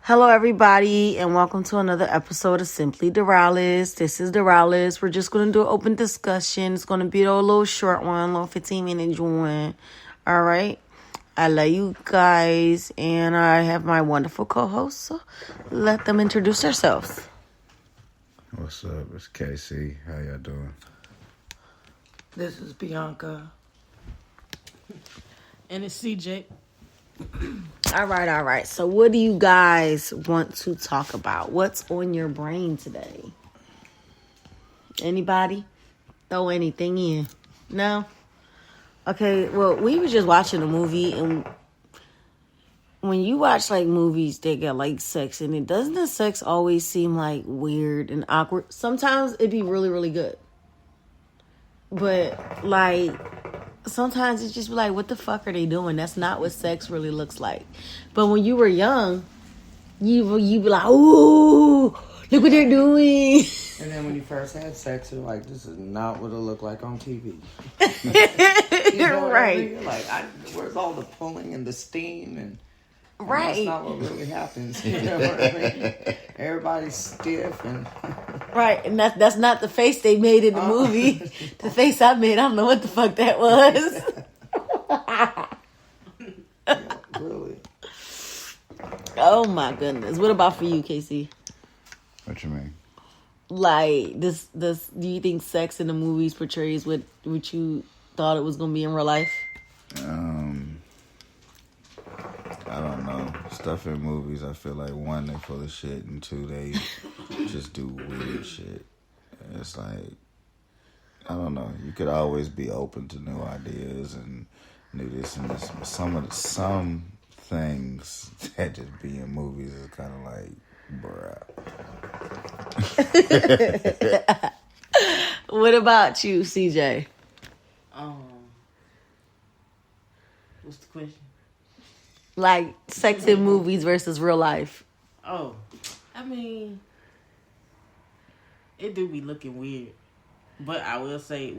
Hello, everybody, and welcome to another episode of Simply Dorales. This is Dorales. We're just going to do an open discussion. It's going to be a little short one, a little 15-minute one. All right? I love you guys, and I have my wonderful co-hosts, so let them introduce themselves. What's up? It's KC. How y'all doing? This is Bianca. And it's CJ. All right. So what do you guys want to talk about? What's on your brain today? Anybody? Throw anything in? No? Okay, well, we were just watching a movie, and when you watch, like, movies that got, like, sex in it, doesn't the sex always seem, like, weird and awkward? Sometimes it'd be really, really good. But, like, sometimes it's just like, what the fuck are they doing? That's not what sex really looks like. But when you were young, you be like, ooh, look what they're doing. And then when you first had sex, you're like, this is not what it looked like on TV. You know right. I mean? Like, where's all the pulling and the steam? And right. That's not what really happens. You know what I mean? Everybody's stiff. And right. And that's not the face they made in the movie. The face I made, I don't know what the fuck that was. Yeah, really. Oh, my goodness. What about for you, Casey? What you mean? Like, this. Do you think sex in the movies portrays what you thought it was going to be in real life? I don't know. Stuff in movies, I feel like, one, they full of shit, and two, they just do weird shit. It's like, I don't know. You could always be open to new ideas and new this and this. But some things that just be in movies is kind of like, bruh. What about you, CJ? What's the question? Like, sex in movies versus real life. Oh, I mean, it do be looking weird. But I will say,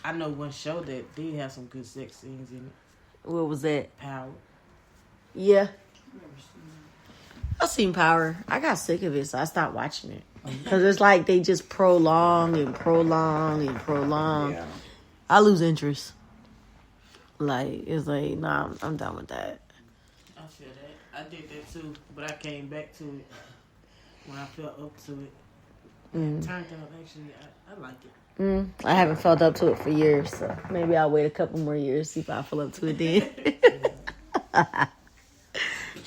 I know one show that did have some good sex scenes in it. What was that? Power. Yeah. I've seen Power. I got sick of it, so I stopped watching it. Because it's like they just prolong. Yeah. I lose interest. Like, it's like, nah, I'm done with that. I feel that. I did that too, but I came back to it when I felt up to it. Turned out, actually, I like it. I haven't felt up to it for years, so maybe I'll wait a couple more years, see if I feel up to it then.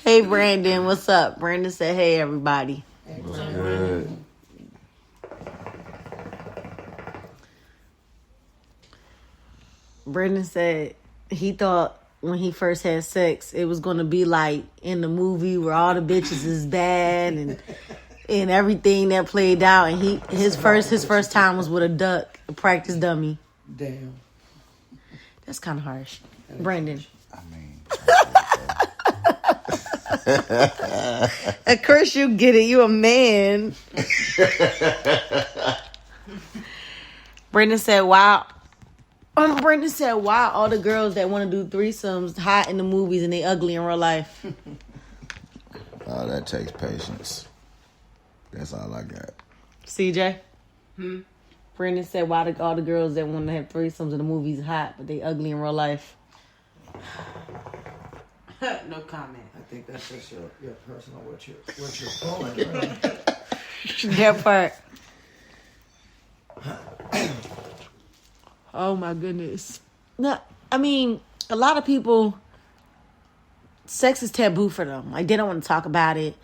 Hey, Brandon, what's up? Brandon said, hey, everybody. What's good? Brandon said he thought when he first had sex, it was going to be like in the movie where all the bitches is bad and everything that played out. And his first time was with a duck, a practice dummy. Damn. That's kind of harsh. Brandon. I mean, Of course you get it. You a man. Brandon said, wow. Brandon said, why all the girls that want to do threesomes hot in the movies and they ugly in real life? oh, that takes patience. That's all I got. CJ? Brandon said, why all the girls that want to have threesomes in the movies hot, but they ugly in real life? No comment. I think that's just your personal, what you're pulling, really. That part. Oh my goodness. No, I mean, a lot of people, sex is taboo for them. Like, they don't want to talk about it.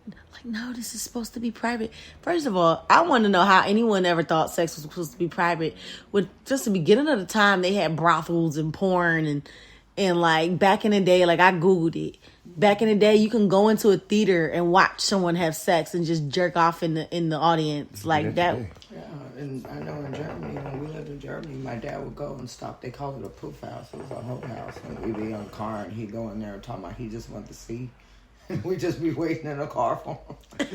Like, no, this is supposed to be private. First of all, I want to know how anyone ever thought sex was supposed to be private. With just the beginning of the time, they had brothels and porn and like back in the day, like I Googled it. Back in the day, you can go into a theater and watch someone have sex and just jerk off in the audience like that. Yeah, and I know in Germany, when we lived in Germany, my dad would go and stop. They called it a poof house. It was a whole house. And we'd be on the car, and he'd go in there and talk about he just wanted to see We just be waiting in a car for him. Hey.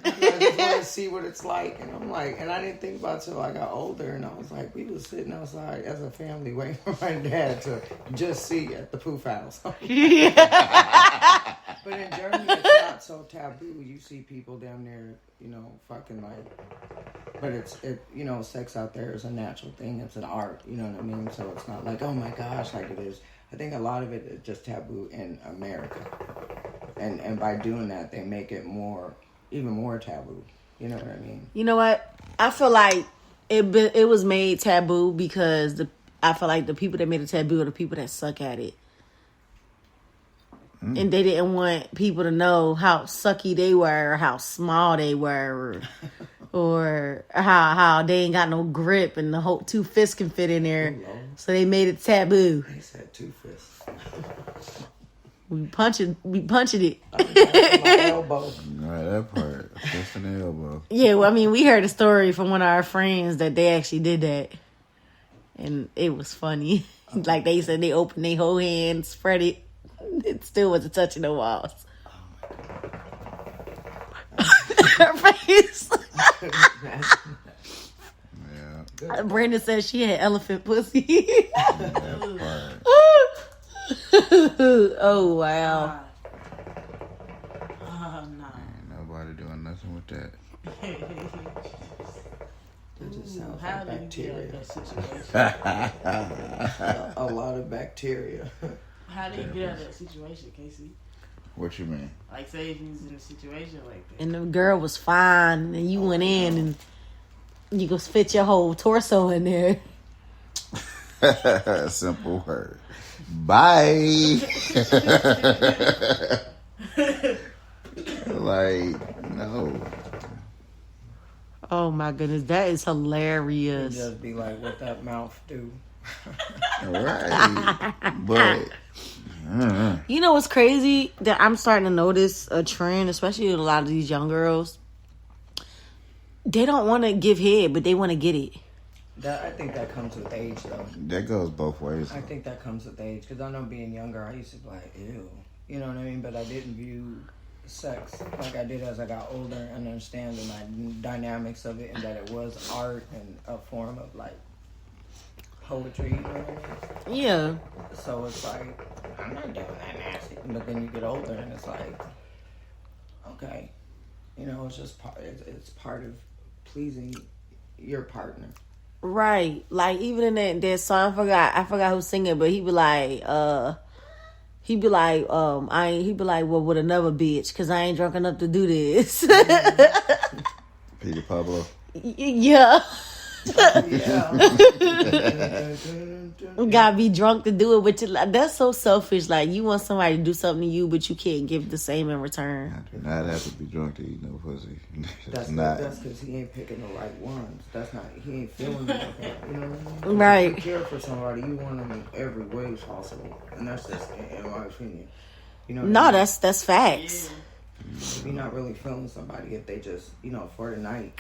I just want to see what it's like. And I'm like, and I didn't think about it till I got older. And I was like, we was sitting outside as a family waiting for my dad to just see at the poof house. But in Germany, it's not so taboo. You see people down there, fucking like. But sex out there is a natural thing. It's an art, you know what I mean? So it's not like, oh my gosh, like it is. I think a lot of it is just taboo in America. And by doing that, they make it even more taboo. You know what I mean? You know what? I feel like it was made taboo because I feel like the people that made it taboo are the people that suck at it. And they didn't want people to know how sucky they were or how small they were or how they ain't got no grip and the whole 2 fists can fit in there. So they made it taboo. They said 2 fists. We punching it. My elbow. Right, that part. Fist in the elbow. Yeah, well, I mean, we heard a story from one of our friends that they actually did that. And it was funny. Like they said they opened their whole hand, spread it. It still wasn't touching the walls. Her face. Yeah. Brandon said she had elephant pussy. That part. Oh, wow. Nah. Ain't nobody doing nothing with that. It just sounds How like did you get out bacteria. of that situation? A lot of bacteria. How do you get out of that situation, Casey? What you mean? Like, say if you was in a situation like that. And the girl was fine, and you went in, and you could fit your whole torso in there. Simple word. Bye. Like, no. Oh my goodness, that is You hilarious. just be like, what that mouth do? Right. But You know what's crazy? That I'm starting to notice a trend, especially with a lot of these young girls. They don't want to give head, but they want to get it. I think that comes with age, though. that goes both ways. I think that comes with age. Because I know being younger, I used to be like, ew. You know what I mean? But I didn't view sex like I did as I got older and understand the dynamics of it and that it was art and a form of, like, poetry, you know what I mean? Yeah. So it's like, I'm not doing that nasty. But then you get older and it's like, okay. It's just it's part of pleasing your partner. Right. Like, even in that song, I forgot who sing it, but he be like, well, with another bitch, because I ain't drunk enough to do this. Peter Pablo. Yeah. Yeah. Gotta be drunk to do it, but that's so selfish. Like, you want somebody to do something to you, but you can't give the same in return. I do not have to be drunk to eat no pussy. That's because he ain't picking the right ones. He ain't feeling the right one. You know what I mean? Right. If you care for somebody, you want them in every way possible. And that's just, in my opinion. No, that's facts. If you're not really feeling somebody, if they just, for the night,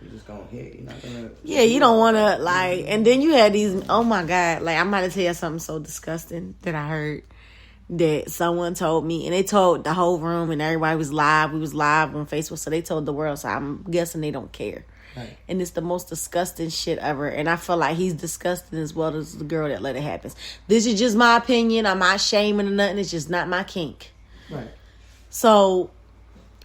you're just gonna hit. You're not gonna. Yeah, you don't want to, like, and then you had these, oh my God, like, I'm about to tell you something so disgusting that I heard that someone told me, and they told the whole room, and everybody was live. We was live on Facebook, so they told the world, so I'm guessing they don't care. Right. And it's the most disgusting shit ever, and I feel like he's disgusting as well as the girl that let it happen. This is just my opinion. I'm not shaming or nothing. It's just not my kink. Right. So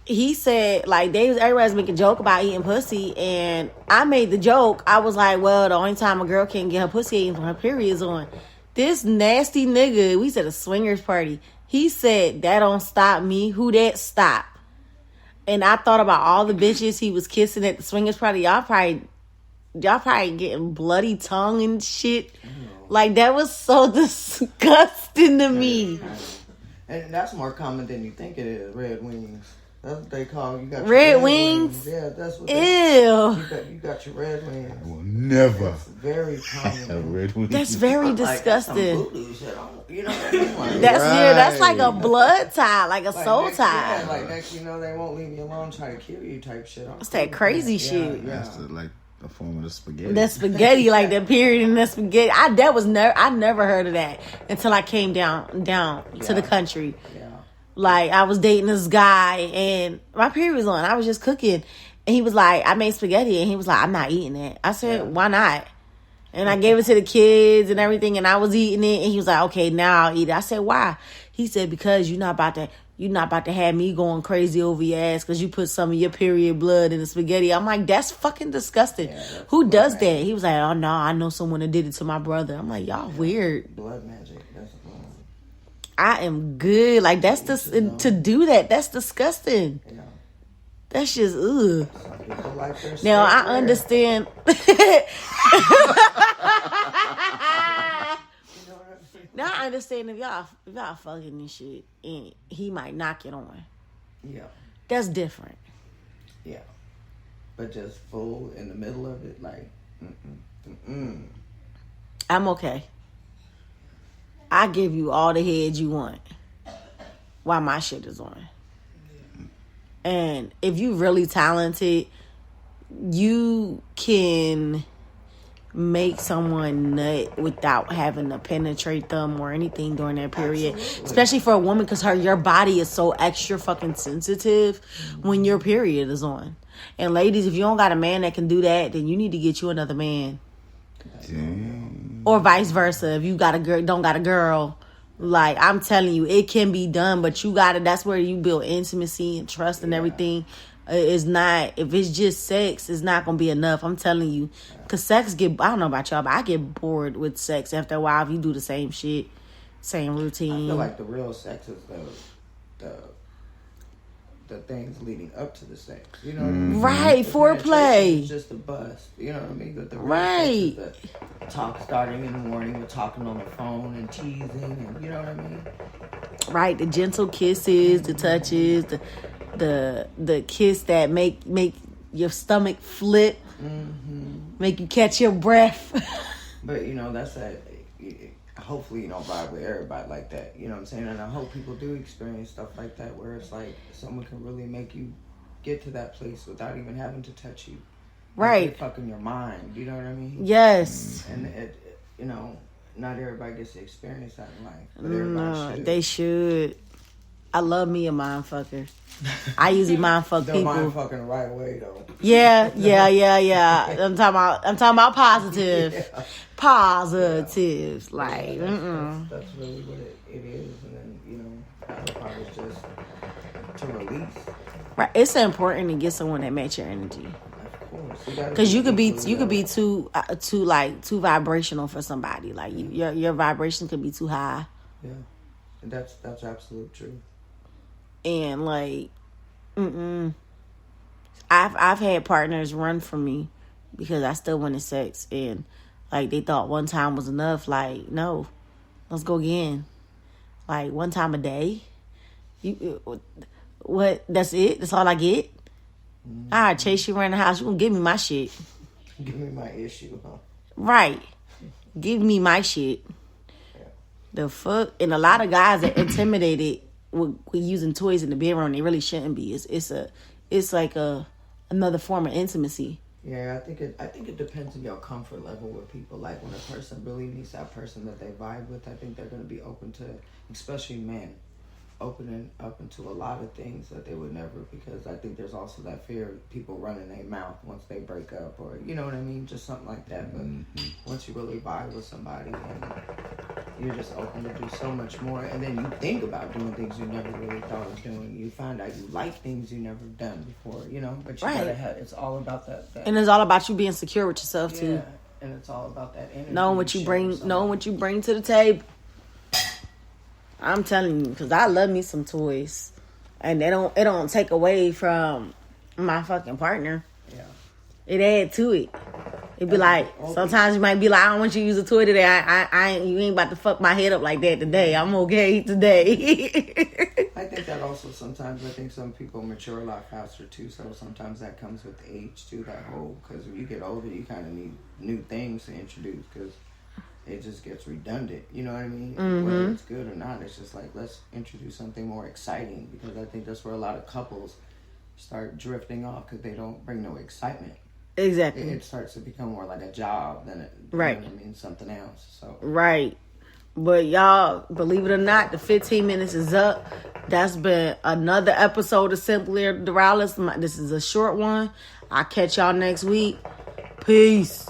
he said, like, everybody's making a joke about eating pussy, and I made the joke. I was like, well, the only time a girl can't get her pussy eaten when her period's on. This nasty nigga, we said a swingers party, he said, that don't stop me. Who that stop? And I thought about all the bitches he was kissing at the swingers party. Y'all probably getting bloody tongue and shit. Like, that was so disgusting to me. And that's more common than you think it is. Red wings. That's what they call you. Got your Red wings? Yeah, that's what. Ew. You got your red wings. I will never It's very common. have red wings. That's very Like, that's some disgusting. voodoo shit. You know what I mean? Like, That's like a blood tie, like a soul next, tie. next they won't leave you alone, try to kill you type shit. It's that crazy shit. Yeah. That's like The form of the spaghetti. The spaghetti, like the period in the spaghetti. I never heard of that until I came down to the country. Yeah. Like, I was dating this guy, and my period was on. I was just cooking, and he was like, I made spaghetti, and he was like, I'm not eating it. I said, why not? And I gave it to the kids and everything, and I was eating it, and he was like, okay, now I'll eat it. I said, why? He said, because you're not about to have me going crazy over your ass because you put some of your period blood in the spaghetti. I'm like, that's fucking disgusting. Yeah, who does that? He was like, oh, no, I know someone that did it to my brother. I'm like, y'all weird. Blood magic. That's I am good. Like, that's to do that. That's disgusting. Yeah. That's just, ugh. Like now, I understand. Now I understand if y'all fucking and shit, and he might knock it on. Yeah. That's different. Yeah. But just full in the middle of it, like, I'm okay. I give you all the head you want while my shit is on. And if you really talented, you can make someone nut without having to penetrate them or anything during that period. Absolutely. Especially for a woman, because your body is so extra fucking sensitive when your period is on. And ladies, if you don't got a man that can do that, then you need to get you another man. Damn. Or vice versa. If you got a girl, don't got a girl, like, I'm telling you, it can be done, but you gotta, that's where you build intimacy and trust and everything. It's not, if it's just sex, it's not gonna be enough. I'm telling you. Because sex I don't know about y'all, but I get bored with sex after a while if you do the same shit, same routine. I feel like the real sex is the things leading up to the sex. You know what I mean? Right, foreplay. It's just a bust. You know what I mean? But the real right. sex is the talk starting in the morning with talking on the phone and teasing, and you know what I mean? Right, the gentle kisses, the touches, the kiss that make your stomach flip, make you catch your breath. But you know, that's that. Hopefully you don't vibe with everybody like that. You know what I'm saying? And I hope people do experience stuff like that, where it's like someone can really make you get to that place without even having to touch you. Right. Like, fucking your mind. You know what I mean? Yes. And it, you know, not everybody gets to experience that in life, but everybody should. They should. I love me a mind fucker. I usually mind fuck people. Mind fucking the right way though. Yeah. I'm talking about positive. Yeah. Positives. Yeah. Like, that's really what it is. And then, you know, the other part is just to release. Right. It's important to get someone that match your energy. Of course. Because you could be too vibrational for somebody. Like, your vibration could be too high. Yeah. And that's absolute truth. And like, I've had partners run from me because I still wanted sex, and like they thought one time was enough. Like, no, let's go again. Like, one time a day. What? That's it? That's all I get? I chase you around the house. You gonna give me my shit? Give me my issue, huh? Right. Give me my shit. Yeah. The fuck? And a lot of guys are intimidated with using toys in the bedroom. They really shouldn't be. It's like another form of intimacy. Yeah, I think it depends on your comfort level with people. Like, when a person really needs that person that they vibe with, I think they're going to be open to, especially men, opening up into a lot of things that they would never, because I think there's also that fear of people running their mouth once they break up, or, you know what I mean, just something like that. But once you really vibe with somebody, and you're just open to do so much more, and then you think about doing things you never really thought of doing. You find out you like things you never done before, you know. But you gotta have, it's all about that. And it's all about you being secure with yourself too. Yeah, and it's all about that energy. Knowing what you bring to the table. I'm telling you, because I love me some toys, and it don't take away from my fucking partner. Yeah, it add to it. It'd be like, sometimes you might be like, I don't want you to use a toy today. You ain't about to fuck my head up like that today. I'm okay today. I think that also sometimes, I think some people mature a lot faster too. So sometimes that comes with age too. That whole, because when you get older, you kind of need new things to introduce, because it just gets redundant. You know what I mean? Whether it's good or not, it's just like, let's introduce something more exciting, because I think that's where a lot of couples start drifting off, because they don't bring no excitement. Exactly. It starts to become more like a job than it, Right. You know what I mean, something else. So Right. But y'all, believe it or not, the 15 minutes is up. That's been another episode of Simply Dorales. This is a short one. I'll catch y'all next week. Peace.